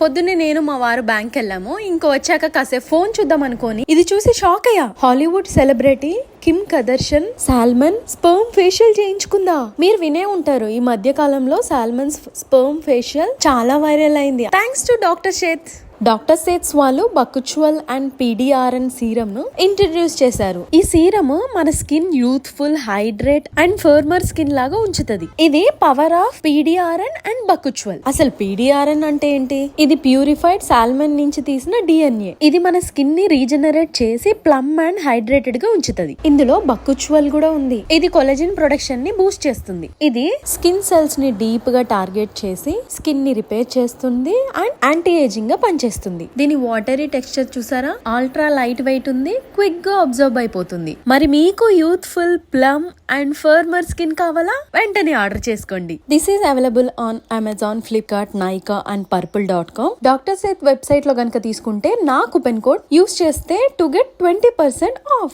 పొద్దున్నే నేను మా వారు బ్యాంక్ వెళ్ళాము. ఇంకో వచ్చాక కాసేపు ఫోన్ చూద్దాం అనుకోని ఇది చూసి షాక్ అయ్యా. Hollywood celebrity Kim Kardashian salmon sperm facial చేయించుకుందా. మీరు వినే ఉంటారు, ఈ మధ్య కాలంలో సాల్మన్ స్పర్మ్ ఫేషియల్ చాలా వైరల్ అయింది. Thanks to doctor Sheth. Doctor Sheth's వాళ్ళు బకుచువల్ అండ్ పీడిఆర్ఎన్ సీరం ను ఇంట్రడ్యూస్ చేశారు. ఈ సీరం మన skin youthful, hydrate and firmer skin లాగా ఉంచుతుంది. ఇది power of PDRN and bakuchiol. అసలు పీడిఆర్ఎన్ అంటే ఏంటి? ఇది ప్యూరిఫైడ్ సాల్మన్ నుంచి తీసిన డిఎన్ఏ. ఇది మన స్కిన్ ని రీజనరేట్ చేసి ప్లమ్ అండ్ హైడ్రేటెడ్ గా ఉంచుతుంది. ఇందులో బకుచువల్ కూడా ఉంది. ఇది కొలజిన్ ప్రొడక్షన్ ని బూస్ట్ చేస్తుంది. ఇది స్కిన్ సెల్స్ ని డీప్ గా టార్గెట్ చేసి స్కిన్ ని రిపేర్ చేస్తుంది అండ్ యాంటీ ఏజింగ్ గా పనిచేస్తుంది. దీని వాటరీ టెక్స్చర్ చూసారా? అల్ట్రా లైట్ వెయిట్ ఉంది, క్విక్ గా అబ్జర్వ్ అయిపోతుంది. మరి మీకు youthful, plump and firmer skin కావాలా? వెంటనే ఆర్డర్ చేసుకోండి. This is available on Amazon, Flipkart, Nykaa and purple.com. Doctor Seth website లో గనక తీసుకుంటే నా కూపన్ కోడ్ యూస్ చేస్తే టు గెట్ 20% ఆఫ్.